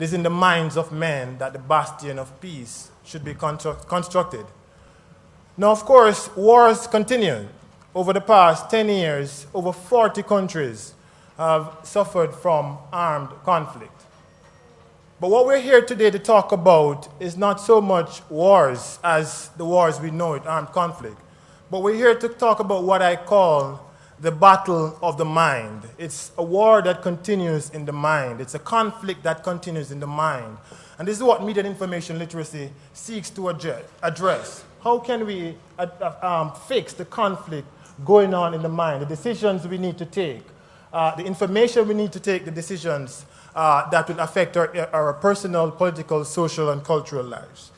is in the minds of men that the bastion of peace should be constructed. Now, of course, wars continue. Over the past 10 years, over 40 countries have suffered from armed conflict. But what we're here today to talk about is not so much wars as the wars we know it, armed conflict. But we're here to talk about what I call the battle of the mind. It's a war that continues in the mind. It's a conflict that continues in the mind. And this is what media and information literacy seeks to address. How can we fix the conflict going on in the mind, the decisions we need to take, the information we need to take, the decisions that will affect our personal, political, social, and cultural lives.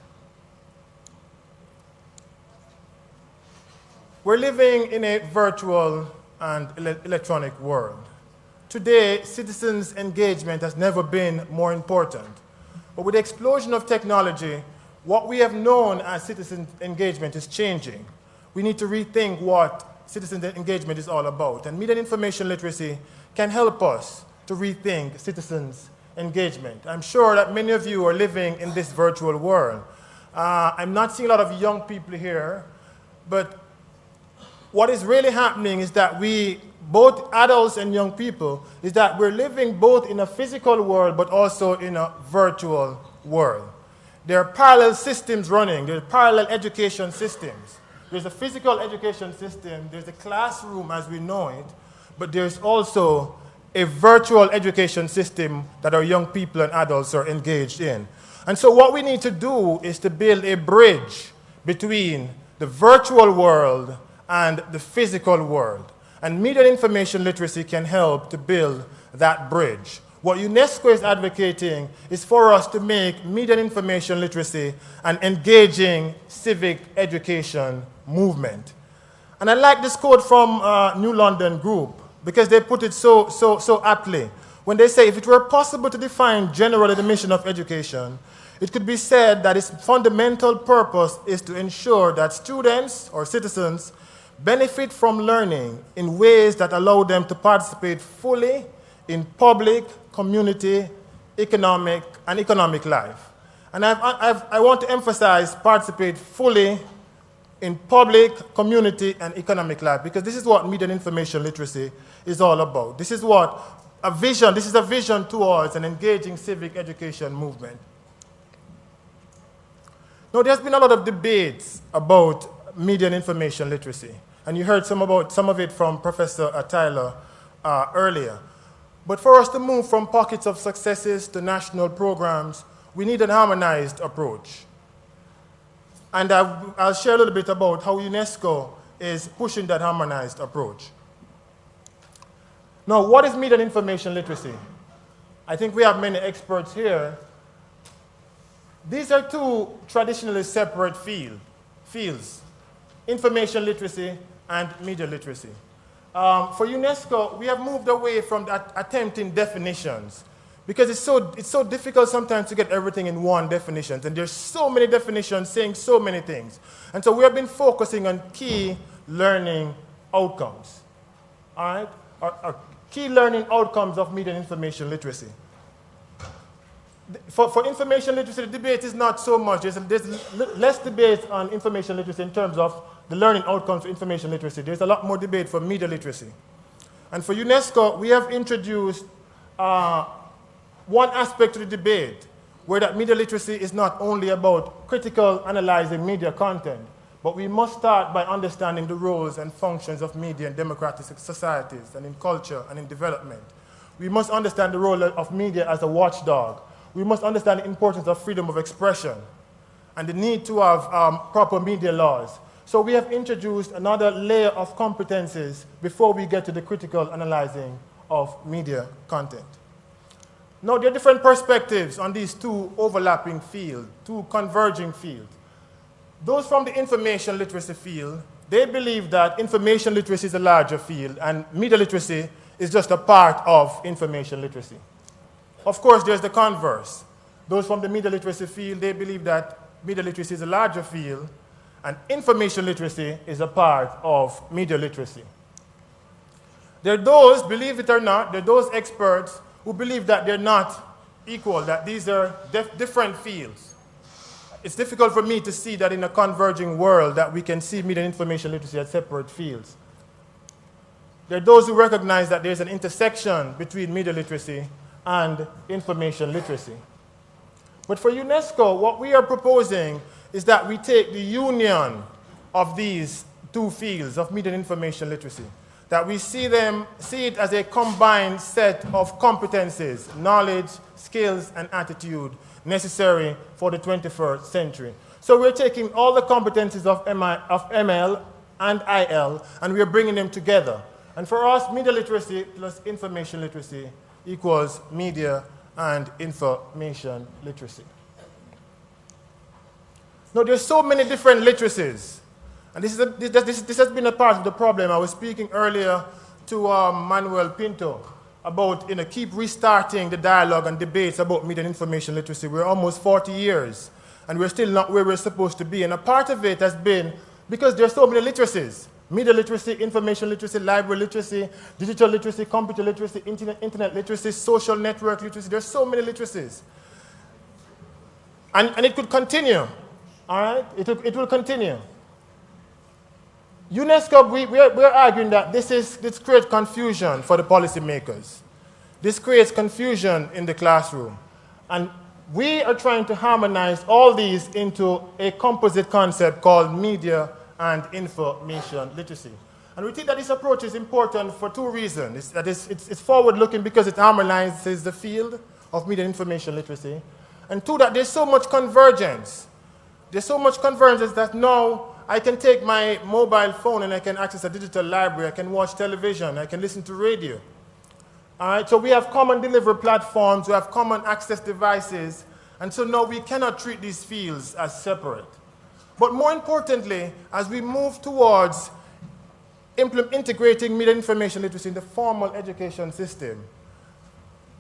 We're living in a virtual and electronic world. Today, citizens' engagement has never been more important. But with the explosion of technology, what we have known as citizen engagement is changing. We need to rethink what citizen engagement is all about. And media and information literacy can help us to rethink citizens' engagement. I'm sure that many of you are living in this virtual world. I'm not seeing a lot of young people here, but what is really happening is that we, both adults and young people, is that we're living both in a physical world but also in a virtual world. There are parallel systems running. There are parallel education systems. There's a physical education system, there's a classroom as we know it, but there's also a virtual education system that our young people and adults are engaged in. And so what we need to do is to build a bridge between the virtual world and the physical world. And media and information literacy can help to build that bridge. What Unesco is advocating is for us to make media and information literacy an engaging civic education movement. And I like this quote from New London Group because they put it so aptly. When they say, if it were possible to define generally the mission of education, it could be said that its fundamental purpose is to ensure that students or citizens benefit from learning in ways that allow them to participate fully in public, community, economic life. And I want to emphasize participate fully in public, community, and economic life, because this is what media and information literacy is all about. This is a vision towards an engaging civic education movement. Now, there's been a lot of debates about media and information literacy, and you heard some of it from Professor Tyler earlier. But for us to move from pockets of successes to national programs, we need an harmonized approach. And I'll share a little bit about how UNESCO is pushing that harmonized approach. Now, what is media and information literacy? I think we have many experts here. These are two traditionally separate fields, information literacy and media literacy. For UNESCO, we have moved away from that attempting definitions because it's so difficult sometimes to get everything in one definition, and there's so many definitions saying so many things. And so we have been focusing on key learning outcomes, all right? Or key learning outcomes of media and information literacy. For information literacy, the debate is not so much. There's less debate on information literacy in terms of the learning outcomes for information literacy. There's a lot more debate for media literacy. And for UNESCO, we have introduced one aspect to the debate where that media literacy is not only about critical analyzing media content, but we must start by understanding the roles and functions of media in democratic societies and in culture and in development. We must understand the role of media as a watchdog. We must understand the importance of freedom of expression and the need to have proper media laws. So we have introduced another layer of competencies before we get to the critical analyzing of media content. Now, there are different perspectives on these two overlapping fields, two converging fields. Those from the information literacy field, they believe that information literacy is a larger field and media literacy is just a part of information literacy. Of course, there's the converse. Those from the media literacy field, they believe that media literacy is a larger field and information literacy is a part of media literacy. There are those, believe it or not, there are those experts who believe that they're not equal, that these are different fields. It's difficult for me to see that in a converging world that we can see media and information literacy as separate fields. There are those who recognize that there's an intersection between media literacy and information literacy. But for Unesco, what we are proposing is that we take the union of these two fields of media and information literacy, that we see it as a combined set of competencies, knowledge, skills, and attitude necessary for the 21st century. So we're taking all the competencies of ML and IL, and we're bringing them together. And for us, media literacy plus information literacy equals media and information literacy. Now, there's so many different literacies. And this has been a part of the problem. I was speaking earlier to Manuel Pinto about keep restarting the dialogue and debates about media and information literacy. We're almost 40 years, and we're still not where we're supposed to be. And a part of it has been because there are so many literacies. Media literacy, information literacy, library literacy, digital literacy, computer literacy, internet literacy, social network literacy. There's so many literacies. And it could continue, all right? It will continue. UNESCO, we're arguing that this creates confusion for the policymakers. This creates confusion in the classroom. And we are trying to harmonize all these into a composite concept called media and information literacy. And we think that this approach is important for two reasons. It's forward-looking because it harmonizes the field of media and information literacy. And two, that there's so much convergence. There's so much convergence that now I can take my mobile phone and I can access a digital library, I can watch television, I can listen to radio. All right, so we have common delivery platforms, we have common access devices, and so now we cannot treat these fields as separate. But more importantly, as we move towards integrating media information literacy in the formal education system,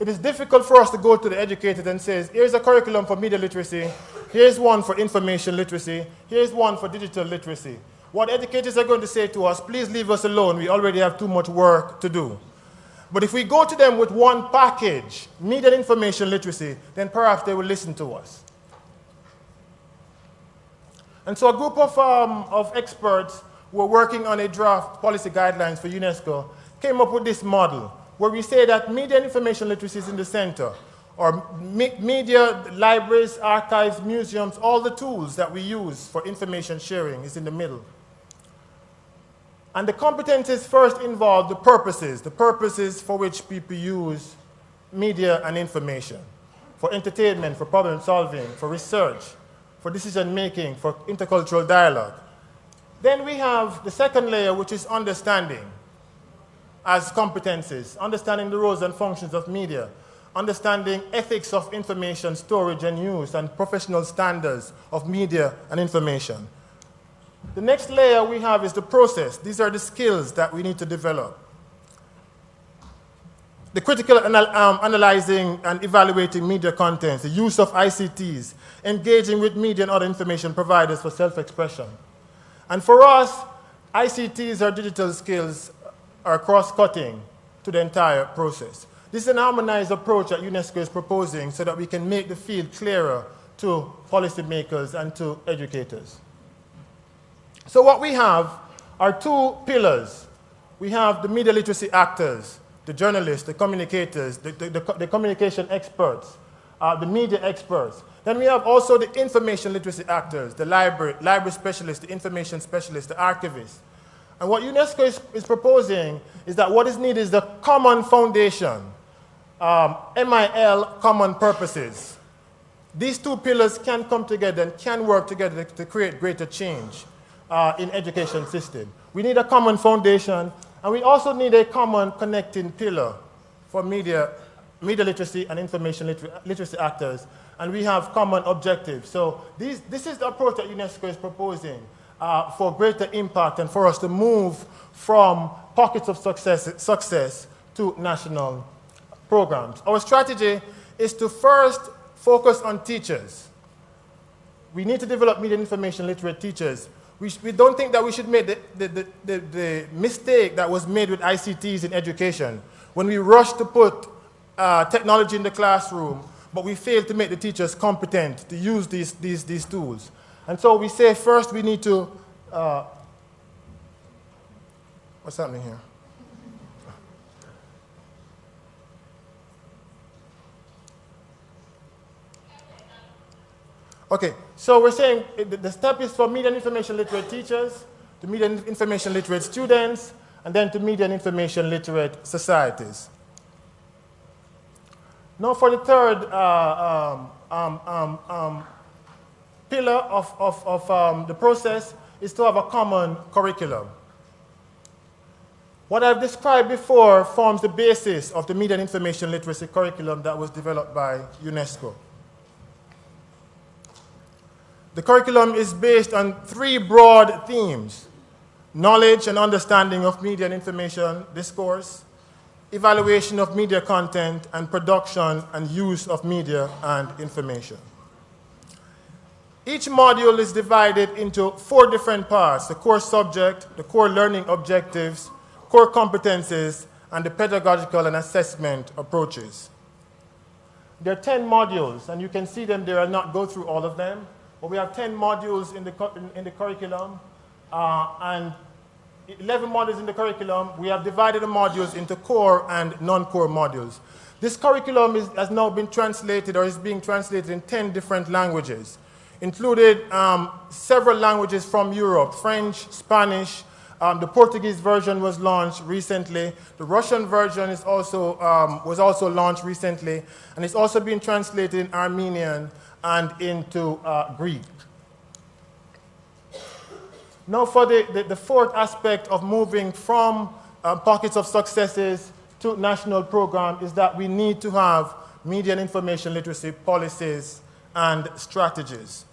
it is difficult for us to go to the educated and say, here's a curriculum for media literacy, here's one for information literacy, here's one for digital literacy. What educators are going to say to us, please leave us alone, we already have too much work to do. But if we go to them with one package, media and information literacy, then perhaps they will listen to us. And so a group of experts who were working on a draft policy guidelines for UNESCO came up with this model, where we say that media and information literacy is in the center, or media, libraries, archives, museums, all the tools that we use for information sharing is in the middle. And the competencies first involve the purposes for which people use media and information, for entertainment, for problem solving, for research, for decision making, for intercultural dialogue. Then we have the second layer, which is understanding as competencies, understanding the roles and functions of media, understanding ethics of information storage and use, and professional standards of media and information. The next layer we have is the process. These are the skills that we need to develop. The critical analyzing and evaluating media contents, the use of ICTs, engaging with media and other information providers for self-expression. And for us, ICTs or digital skills are cross-cutting to the entire process. This is an harmonized approach that UNESCO is proposing so that we can make the field clearer to policymakers and to educators. So what we have are two pillars. We have the media literacy actors, the journalists, the communicators, the communication experts, the media experts. Then we have also the information literacy actors, the library specialists, the information specialists, the archivists. And what UNESCO is proposing is that what is needed is the common foundation, MIL, common purposes. These two pillars can come together and can work together to create greater change in education system. We need a common foundation, and we also need a common connecting pillar for media literacy and information literacy actors, and we have common objectives. So this is the approach that UNESCO is proposing for greater impact and for us to move from pockets of success to national programs. Our strategy is to first focus on teachers. We need to develop media and information literate teachers. We don't think that we should make the mistake that was made with ICTs in education when we rushed to put technology in the classroom, but we fail to make the teachers competent to use these tools. And so we say first we need to, what's happening here? Okay, so we're saying the step is for media and information literate teachers, to media and information literate students, and then to media and information literate societies. Now for the third pillar of the process is to have a common curriculum. What I've described before forms the basis of the media and information literacy curriculum that was developed by UNESCO. The curriculum is based on 3 broad themes: knowledge and understanding of media and information discourse, evaluation of media content, and production and use of media and information. Each module is divided into 4 different parts: the core subject, the core learning objectives, core competencies, and the pedagogical and assessment approaches. There are 10 modules, and you can see them there. I'll not go through all of them. But we have 10 modules in the curriculum, and 11 modules in the curriculum. We have divided the modules into core and non-core modules. This curriculum has now been translated, or is being translated in 10 different languages, included several languages from Europe: French, Spanish. The Portuguese version was launched recently. The Russian version is was also launched recently, and it's also being translated in Armenian and into Greek. Now for the fourth aspect of moving from pockets of successes to national program is that we need to have media and information literacy policies and strategies.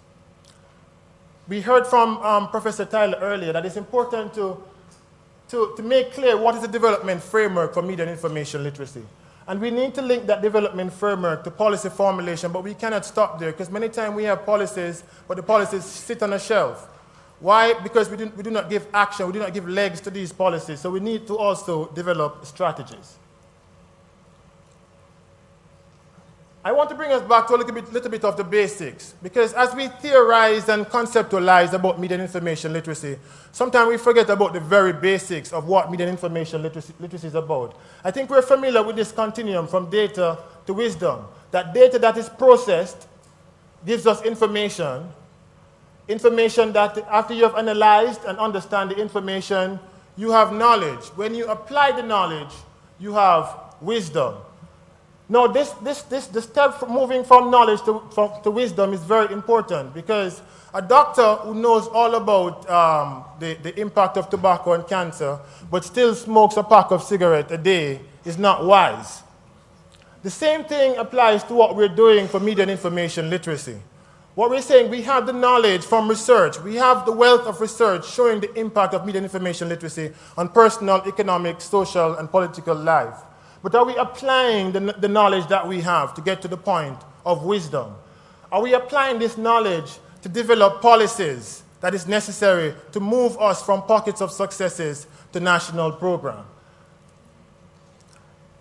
We heard from Professor Tyler earlier that it's important to make clear what is the development framework for media and information literacy. And we need to link that development framework to policy formulation, but we cannot stop there, because many times we have policies, but the policies sit on a shelf. Why? Because we do not give action, we do not give legs to these policies, so we need to also develop strategies. I want to bring us back to a little bit of the basics, because as we theorize and conceptualize about media and information literacy, sometimes we forget about the very basics of what media and information literacy is about. I think we're familiar with this continuum from data to wisdom. That data that is processed gives us information that after you have analyzed and understand the information, you have knowledge. When you apply the knowledge, you have wisdom. Now, the step from moving from knowledge to wisdom is very important, because a doctor who knows all about the impact of tobacco and cancer, but still smokes a pack of cigarettes a day, is not wise. The same thing applies to what we're doing for media and information literacy. What we're saying, we have the knowledge from research. We have the wealth of research showing the impact of media and information literacy on personal, economic, social, and political life. But are we applying the knowledge that we have to get to the point of wisdom? Are we applying this knowledge to develop policies that is necessary to move us from pockets of successes to national program?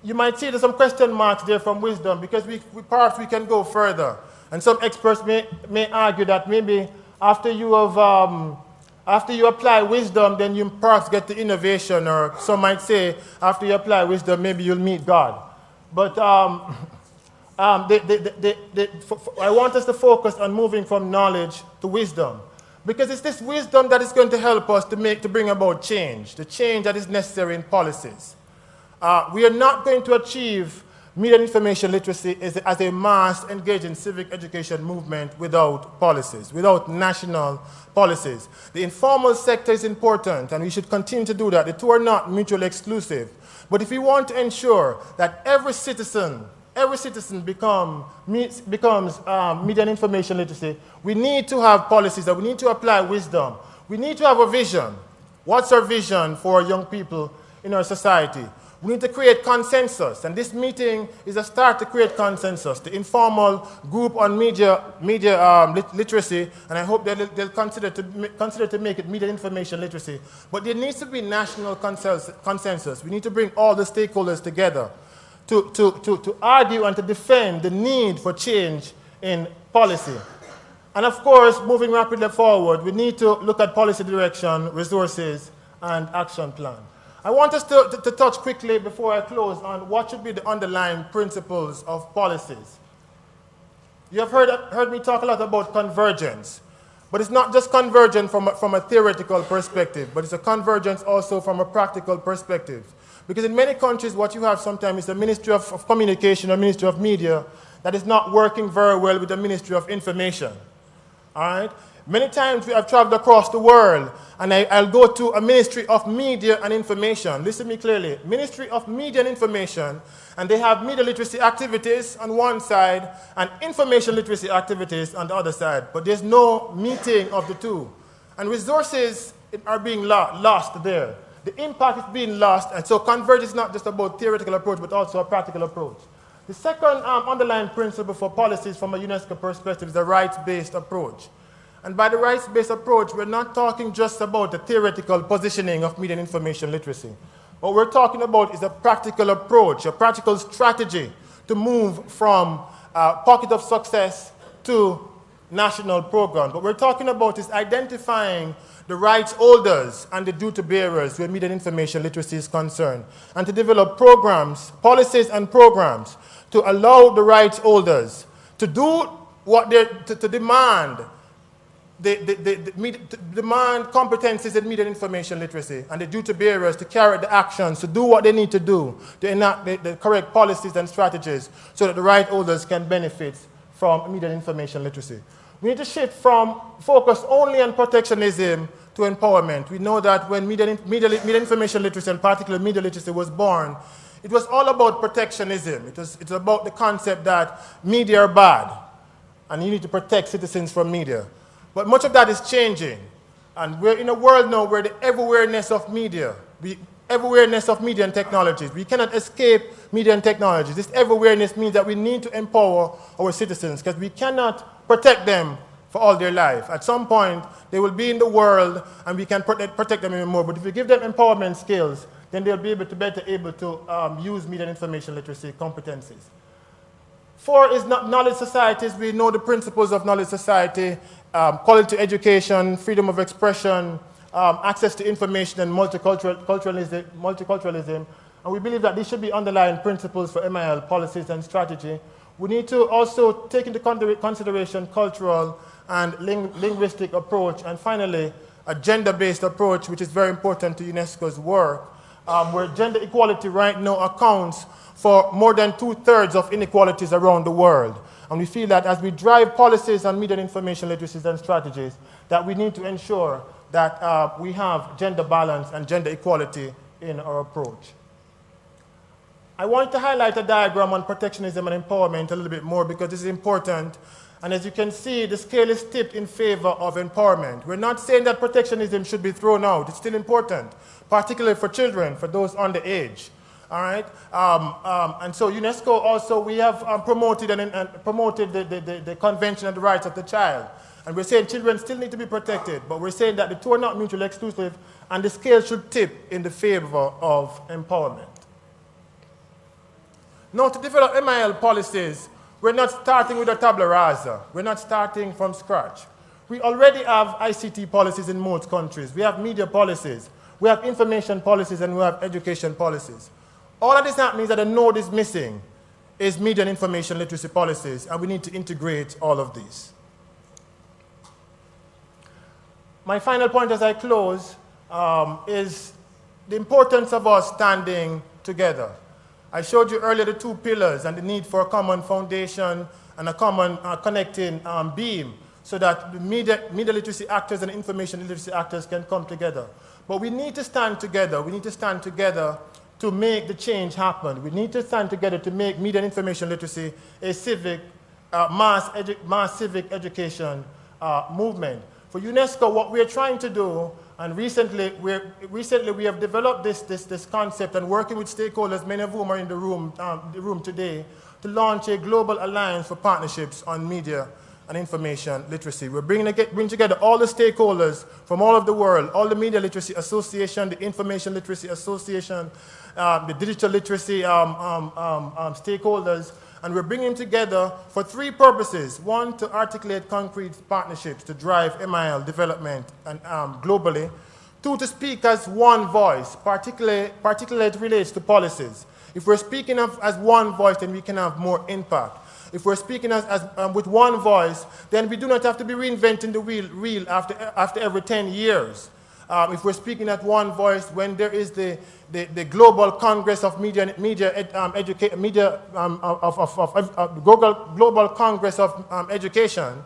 You might see there's some question marks there from wisdom, because perhaps we can go further. And some experts may argue that maybe after you apply wisdom, then you perhaps get to innovation, or some might say after you apply wisdom, maybe you'll meet God. But I want us to focus on moving from knowledge to wisdom, because it's this wisdom that is going to help us to bring about change, the change that is necessary in policies. We are not going to achieve media and information literacy as a mass engaging civic education movement without policies, without national policies. The informal sector is important, and we should continue to do that. The two are not mutually exclusive. But if we want to ensure that every citizen becomes media and information literacy, we need to have policies, that we need to apply wisdom. We need to have a vision. What's our vision for young people in our society? We need to create consensus, and this meeting is a start to create consensus. The informal group on media literacy, and I hope they'll consider to make it media information literacy. But there needs to be national consensus. We need to bring all the stakeholders together to argue and to defend the need for change in policy. And of course, moving rapidly forward, we need to look at policy direction, resources, and action plan. I want us to touch quickly before I close on what should be the underlying principles of policies. You have heard me talk a lot about convergence, but it's not just convergence from a theoretical perspective, but it's a convergence also from a practical perspective. Because in many countries, what you have sometimes is the Ministry of Communication or Ministry of Media that is not working very well with the Ministry of Information. All right? Many times we have traveled across the world, and I'll go to a Ministry of Media and Information. Listen to me clearly. Ministry of Media and Information, and they have media literacy activities on one side and information literacy activities on the other side. But there's no meeting of the two. And resources are being lost there. The impact is being lost, and so convergence is not just about theoretical approach, but also a practical approach. The second underlying principle for policies from a UNESCO perspective is the rights-based approach. And by the rights-based approach, we're not talking just about the theoretical positioning of media and information literacy. What we're talking about is a practical approach, a practical strategy to move from pocket of success to national programs. What we're talking about is identifying the rights holders and the duty bearers where media and information literacy is concerned, and to develop programs, policies and programs to allow the rights holders to do what they're, to demand demand competencies in media and information literacy, and the duty bearers to carry the actions, to do what they need to do, to enact the correct policies and strategies so that the right holders can benefit from media and information literacy. We need to shift from focus only on protectionism to empowerment. We know that when media information literacy, and particularly media literacy, was born, it was all about protectionism. It's about the concept that media are bad, and you need to protect citizens from media. But much of that is changing, and we're in a world now where the everywhereness of media, and technologies, we cannot escape media and technologies. This everywhereness means that we need to empower our citizens, because we cannot protect them for all their life. At some point, they will be in the world, and we can protect them even more. But if we give them empowerment skills, then they'll be better able to use media and information literacy competencies. 4 is knowledge societies. We know the principles of knowledge society: quality education, freedom of expression, access to information, and multiculturalism. And we believe that these should be underlying principles for MIL policies and strategy. We need to also take into consideration cultural and linguistic approach, and finally, a gender-based approach, which is very important to UNESCO's work, where gender equality right now accounts for more than 2/3 of inequalities around the world. And we feel that as we drive policies on media and information literacies and strategies, that we need to ensure that we have gender balance and gender equality in our approach. I want to highlight a diagram on protectionism and empowerment a little bit more, because this is important. And as you can see, the scale is tipped in favor of empowerment. We're not saying that protectionism should be thrown out. It's still important, particularly for children, for those underage. All right? And so UNESCO also, we have promoted the Convention on the Rights of the Child. And we're saying children still need to be protected, but we're saying that the two are not mutually exclusive, and the scale should tip in the favor of empowerment. Now, to develop MIL policies, we're not starting with a tabula rasa. We're not starting from scratch. We already have ICT policies in most countries. We have media policies. We have information policies, and we have education policies. All of this means that a node is missing is media and information literacy policies, and we need to integrate all of these. My final point as I close is the importance of us standing together. I showed you earlier the 2 pillars and the need for a common foundation and a common connecting beam, so that the media literacy actors and information literacy actors can come together. But we need to stand together. We need to stand together to make the change happen. We need to stand together to make media and information literacy a civic, mass civic education movement. For UNESCO, what we're trying to do, and recently we have developed this concept and working with stakeholders, many of whom are in the room today, to launch a global alliance for partnerships on media and information literacy. We're bringing together all the stakeholders from all over the world, all the Media Literacy Association, the Information Literacy Association, the Digital Literacy stakeholders, and we're bringing them together for three purposes. One, to articulate concrete partnerships to drive MIL development and, globally. Two, to speak as one voice, particularly it relates to policies. If we're speaking as one voice, then we can have more impact. If we're speaking with one voice, then we do not have to be reinventing the wheel after every 10 years. If we're speaking at one voice, when there is the Global Congress of Global Congress of Education,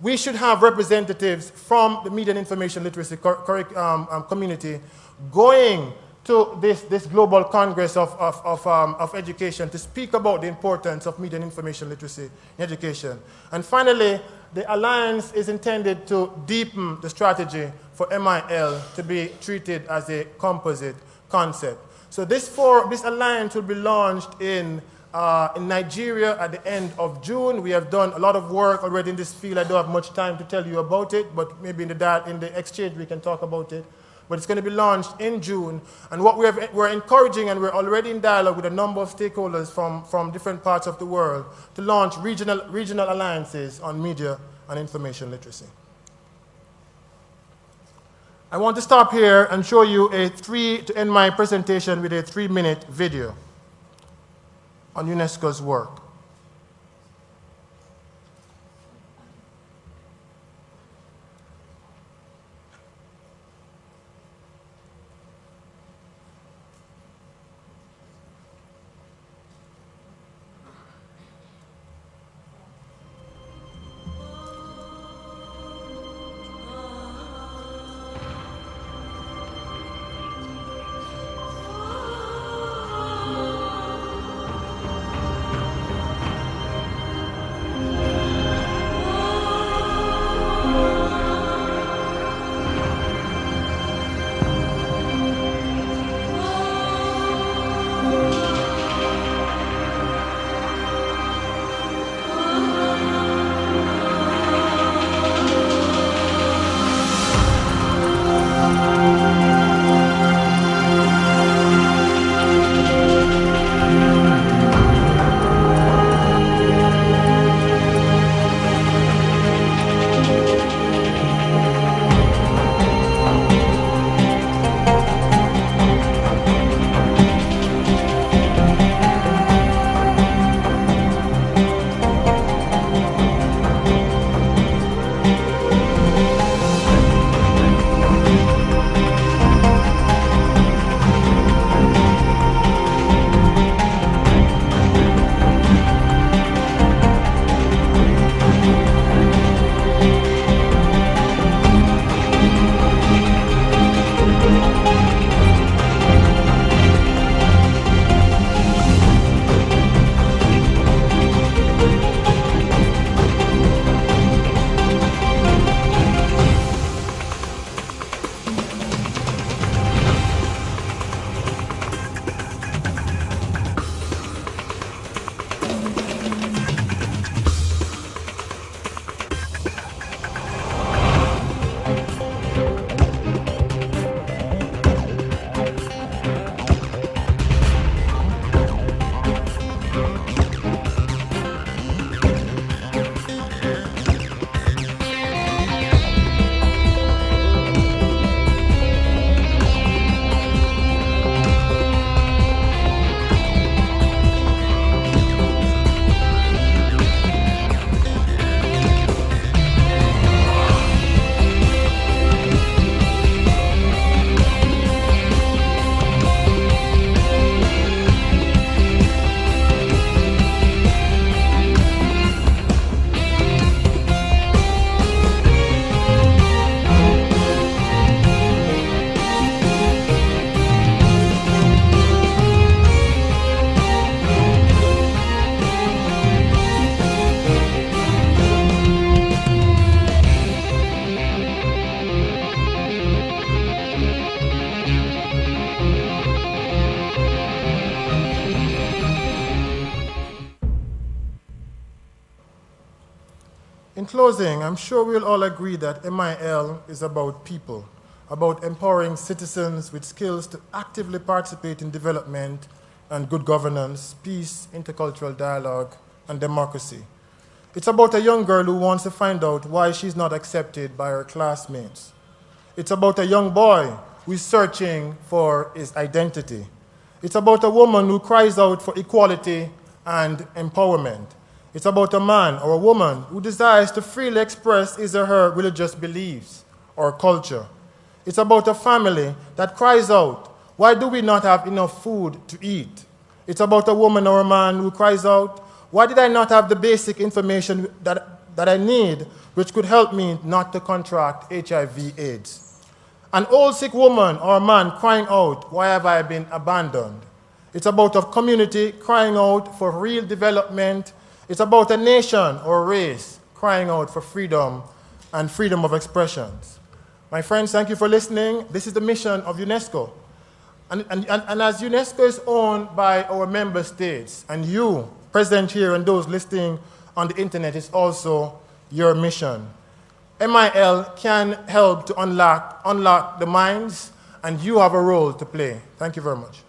we should have representatives from the media and information literacy community going to this Global Congress of Education to speak about the importance of media and information literacy in education. And finally, the Alliance is intended to deepen the strategy for MIL to be treated as a composite concept. So this Alliance will be launched in Nigeria at the end of June. We have done a lot of work already in this field. I don't have much time to tell you about it, but maybe in the exchange we can talk about it. But it's going to be launched in June. And what we're encouraging, and we're already in dialogue with a number of stakeholders from different parts of the world, to launch regional alliances on media and information literacy. I want to stop here and show you to end my presentation with a 3-minute video on Unesco's work. In closing, I'm sure we'll all agree that MIL is about people, about empowering citizens with skills to actively participate in development and good governance, peace, intercultural dialogue, and democracy. It's about a young girl who wants to find out why she's not accepted by her classmates. It's about a young boy who is searching for his identity. It's about a woman who cries out for equality and empowerment. It's about a man or a woman who desires to freely express his or her religious beliefs or culture. It's about a family that cries out, why do we not have enough food to eat? It's about a woman or a man who cries out, why did I not have the basic information that I need, which could help me not to contract HIV/AIDS? An old sick woman or a man crying out, why have I been abandoned? It's about a community crying out for real development. It's about a nation or a race crying out for freedom and freedom of expressions. My friends, thank you for listening. This is the mission of UNESCO. And as UNESCO is owned by our member states, and you, present here and those listening on the internet, is also your mission. MIL can help to unlock the minds, and you have a role to play. Thank you very much.